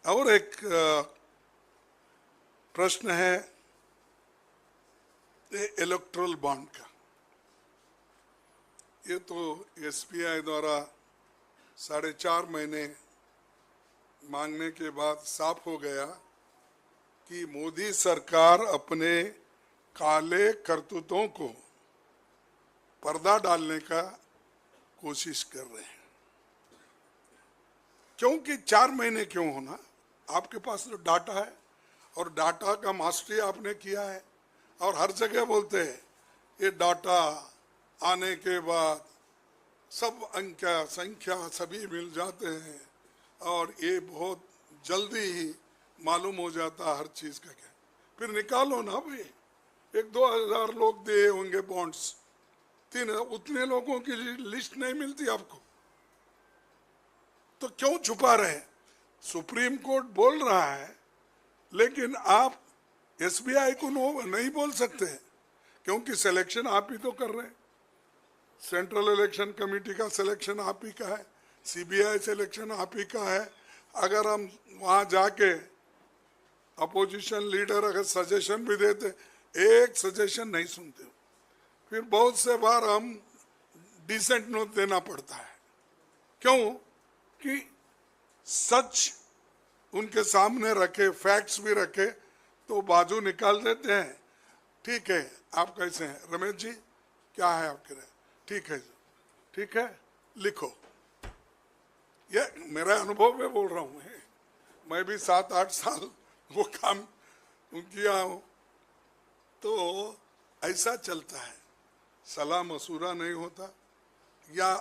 और एक प्रश्न है इलेक्टोरल बॉन्ड का। ये तो एसबीआई द्वारा 4.5 महीने मांगने के बाद साफ हो गया कि मोदी सरकार अपने काले करतूतों को पर्दा डालने का कोशिश कर रहे हैं। क्योंकि 4 महीने क्यों होना, आपके पास तो डाटा है और डाटा का मास्टरी आपने किया है और हर जगह बोलते हैं ये डाटा आने के बाद सब अंक संख्या सभी मिल जाते हैं और ये बहुत जल्दी ही मालूम हो जाता हर चीज का। क्या फिर निकालो ना भाई, 1-2 हज़ार लोग दिए होंगे बॉन्ड्स, 3 उतने लोगों की लिस्ट नहीं मिलती आपको, तो क्यों छुपा रहे? सुप्रीम कोर्ट बोल रहा है लेकिन आप एसबीआई को नहीं बोल सकते क्योंकि सिलेक्शन आप ही तो कर रहे हैं। सेंट्रल इलेक्शन कमेटी का सिलेक्शन आप ही का है, सीबीआई सिलेक्शन आप ही का है। अगर हम वहां जाके अपोजिशन लीडर अगर सजेशन भी देते, एक सजेशन नहीं सुनते, फिर बहुत से बार हम डिसेंट नोट देना पड़ता है। क्यों? कि सच उनके सामने रखे, फैक्ट्स भी रखे तो बाजू निकाल देते हैं। ठीक है, आप कैसे हैं रमेश जी, क्या है आपके राय? ठीक है, ठीक है, लिखो। ये मेरा अनुभव में बोल रहा हूँ, मैं भी 7-8 साल वो काम किया हूँ, तो ऐसा चलता है, सलाह मशूरा नहीं होता, या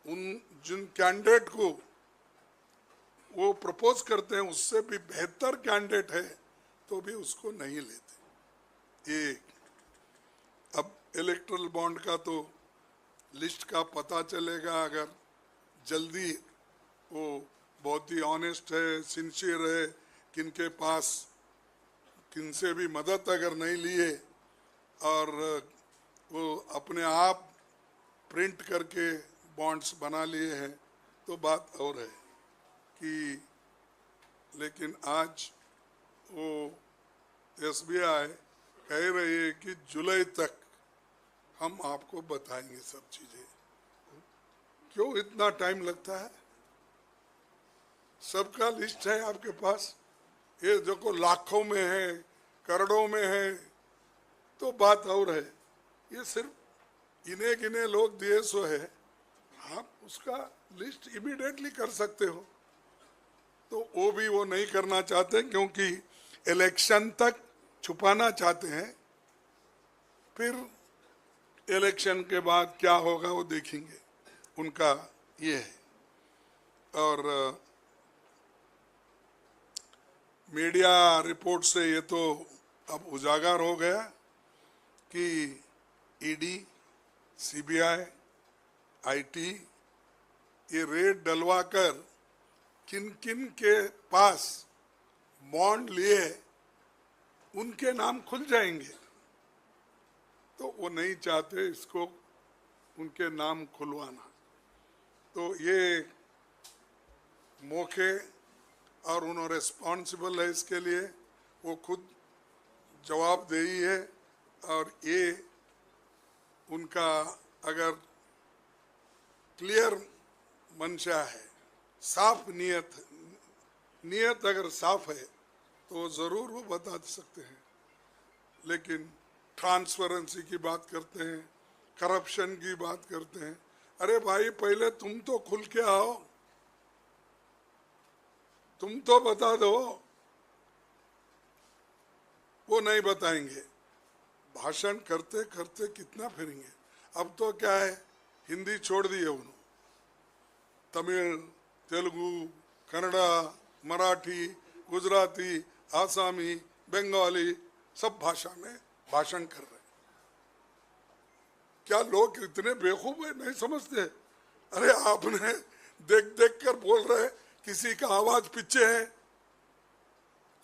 उन जिन कैंडिडेट को वो प्रपोज करते हैं उससे भी बेहतर कैंडिडेट है तो भी उसको नहीं लेते। ये अब इलेक्टोरल बॉन्ड का तो लिस्ट का पता चलेगा अगर जल्दी वो बहुत ही ऑनेस्ट है, सिंसियर है, किनके पास किनसे भी मदद अगर नहीं लिए और वो अपने आप प्रिंट करके बॉन्ड्स बना लिए हैं तो बात और है कि, लेकिन आज वो एसबीआई कह रही है कि जुलाई तक हम आपको बताएंगे सब चीजें। क्यों इतना टाइम लगता है? सबका लिस्ट है आपके पास, ये देखो लाखों में है, करोड़ों में है, तो बात और है। ये सिर्फ इन्हें गिने लोग दिए सो है, आप उसका लिस्ट इमीडिएटली कर सकते हो, तो वो नहीं करना चाहते क्योंकि इलेक्शन तक छुपाना चाहते हैं। फिर इलेक्शन के बाद क्या होगा वो देखेंगे, उनका ये है। और मीडिया रिपोर्ट से ये तो अब उजागर हो गया कि ईडी, सीबीआई, आईटी ये रेड डलवाकर किन किन के पास बॉन्ड लिए उनके नाम खुल जाएंगे, तो वो नहीं चाहते इसको उनके नाम खुलवाना। तो ये मौके और उन्होंने रिस्पॉन्सिबल है इसके लिए, वो खुद जवाबदेही है और ये उनका अगर क्लियर मंशा है, साफ नीयत अगर साफ है तो जरूर वो बता सकते हैं। लेकिन ट्रांसपेरेंसी की बात करते हैं, करप्शन की बात करते हैं, अरे भाई पहले तुम तो खुल के आओ, तुम तो बता दो। वो नहीं बताएंगे, भाषण करते करते कितना फिरेंगे। अब तो क्या है, हिंदी छोड़ दी है उन्होंने, तमिल, तेलुगु, कन्नड़ा, मराठी, गुजराती, आसामी, बंगाली, सब भाषा में भाषण कर रहे हैं। क्या लोग इतने बेवकूफ है, नहीं समझते? अरे आपने देख देख कर बोल रहे, किसी का आवाज पीछे है,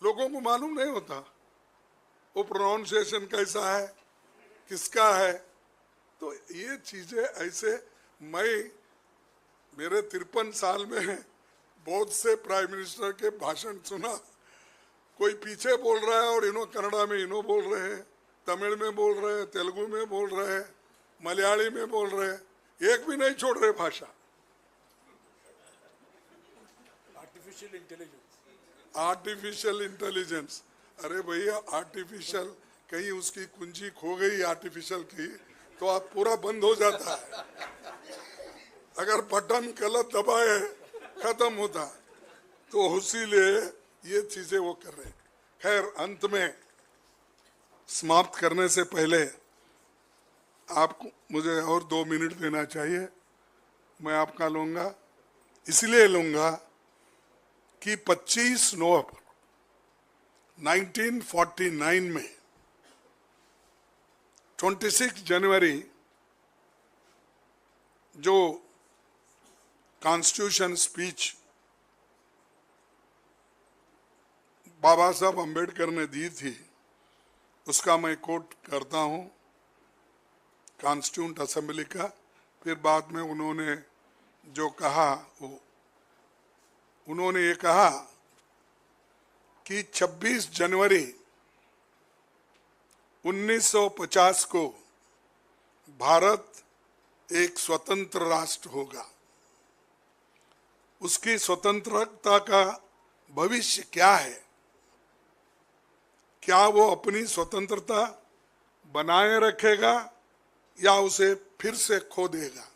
लोगों को मालूम नहीं होता वो प्रोनाउंसिएशन कैसा है, किसका है। तो ये चीजें ऐसे, मैं मेरे 53 साल में बहुत से प्राइम मिनिस्टर के भाषण सुना, कोई पीछे बोल रहा है और इन्हों कन्नड़ा में इन्हों बोल रहे हैं, तमिल में बोल रहे हैं, तेलुगु में बोल रहे हैं, मलयाली में बोल रहे हैं, एक भी नहीं छोड़ रहे भाषा। आर्टिफिशियल इंटेलिजेंस, अरे भैया आर्टिफिशियल, कहीं उसकी कुंजी खो गई आर्टिफिशियल की तो आप पूरा बंद हो जाता है। अगर बटन गलत दबाए खत्म होता, तो इसीलिए ये चीजें वो कर रहे हैं। खैर, अंत में समाप्त करने से पहले आपको मुझे और 2 मिनट देना चाहिए। मैं आपका लूंगा, इसलिए लूंगा कि 25 नवंबर 1949 में 26 जनवरी जो कॉन्स्टिट्यूशन स्पीच बाबा साहब अम्बेडकर ने दी थी, उसका मैं कोट करता हूं, कॉन्स्टिट्यूंट असेंबली का। फिर बाद में उन्होंने जो कहा, वो उन्होंने ये कहा कि 26 जनवरी 1950 को भारत एक स्वतंत्र राष्ट्र होगा। उसकी स्वतंत्रता का भविष्य क्या है? क्या वो अपनी स्वतंत्रता बनाए रखेगा या उसे फिर से खो देगा?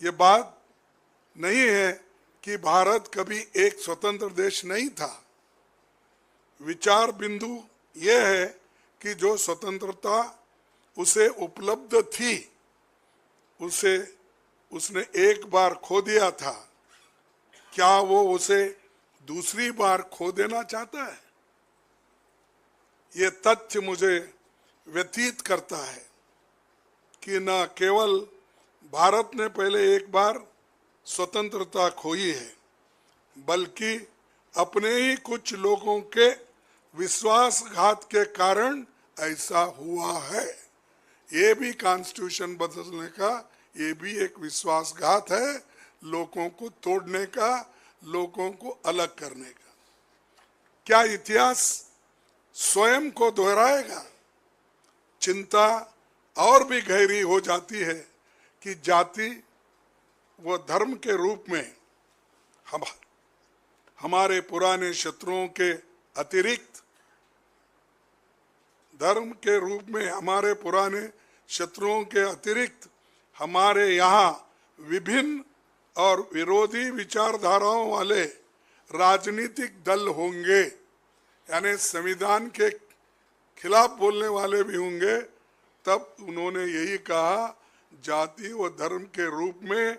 ये बात नहीं है कि भारत कभी एक स्वतंत्र देश नहीं था। विचार बिंदु यह है कि जो स्वतंत्रता उसे उपलब्ध थी, उसने एक बार खो दिया था, क्या वो उसे दूसरी बार खो देना चाहता है? ये तथ्य मुझे व्यतीत करता है कि न केवल भारत ने पहले एक बार स्वतंत्रता खोई है, बल्कि अपने ही कुछ लोगों के विश्वासघात के कारण ऐसा हुआ है। ये भी कॉन्स्टिट्यूशन बदलने का, ये भी एक विश्वासघात है, लोगों को तोड़ने का, लोगों को अलग करने का। क्या इतिहास स्वयं को दोहराएगा? चिंता और भी गहरी हो जाती है कि जाति व धर्म के रूप में हमारे पुराने शत्रुओं के अतिरिक्त, धर्म के रूप में हमारे पुराने शत्रुओं के अतिरिक्त हमारे यहाँ विभिन्न और विरोधी विचारधाराओं वाले राजनीतिक दल होंगे, यानी संविधान के खिलाफ बोलने वाले भी होंगे। तब उन्होंने यही कहा, जाति व धर्म के रूप में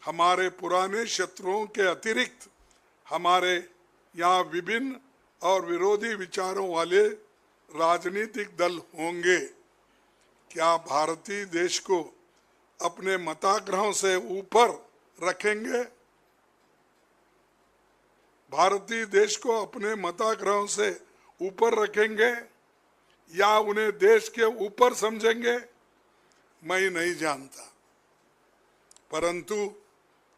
हमारे पुराने शत्रुओं के अतिरिक्त हमारे यहाँ विभिन्न और विरोधी विचारों वाले राजनीतिक दल होंगे। क्या भारतीय देश को अपने मताग्रहों से ऊपर रखेंगे? भारतीय देश को अपने मताग्रहों से ऊपर रखेंगे या उन्हें देश के ऊपर समझेंगे? मैं नहीं जानता, परंतु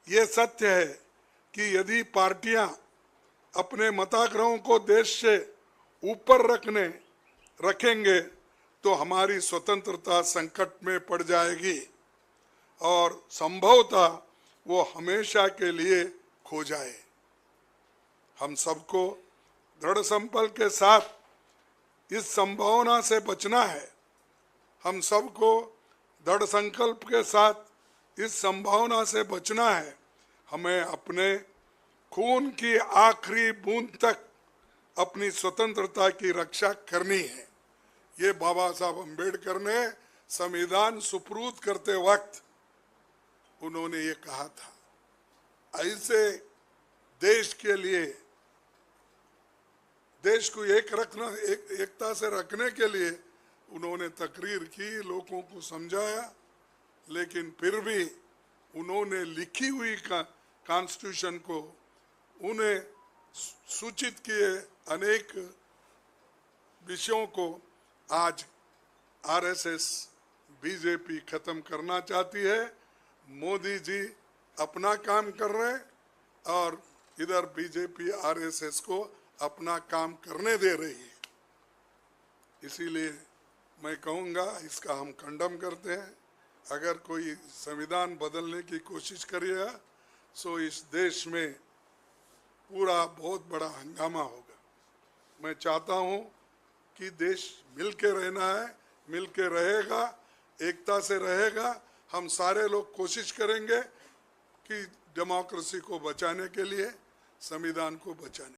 ये सत्य है कि यदि पार्टियां अपने मताग्रहों को देश से ऊपर रखेंगे तो हमारी स्वतंत्रता संकट में पड़ जाएगी और संभवतः वो हमेशा के लिए खो जाए। हम सबको दृढ़ संकल्प के साथ इस संभावना से बचना है। हम सबको दृढ़ संकल्प के साथ इस संभावना से बचना है। हमें अपने खून की आखिरी बूंद तक अपनी स्वतंत्रता की रक्षा करनी है। ये बाबा साहब अम्बेडकर ने संविधान सुपुर्द करते वक्त उन्होंने ये कहा था। ऐसे देश के लिए, देश को एकता से रखने के लिए उन्होंने तकरीर की, लोगों को समझाया, लेकिन फिर भी उन्होंने लिखी हुई कॉन्स्टिट्यूशन को उन्हें सूचित किए अनेक विषयों को आज आरएसएस बीजेपी खत्म करना चाहती है। मोदी जी अपना काम कर रहे हैं और इधर बीजेपी आरएसएस को अपना काम करने दे रही है। इसीलिए मैं कहूँगा इसका हम कंडम करते हैं। अगर कोई संविधान बदलने की कोशिश करेगा तो इस देश में पूरा बहुत बड़ा हंगामा होगा। मैं चाहता हूँ कि देश मिल के रहना है, मिल के रहेगा, एकता से रहेगा। हम सारे लोग कोशिश करेंगे कि डेमोक्रेसी को बचाने के लिए, संविधान को बचाने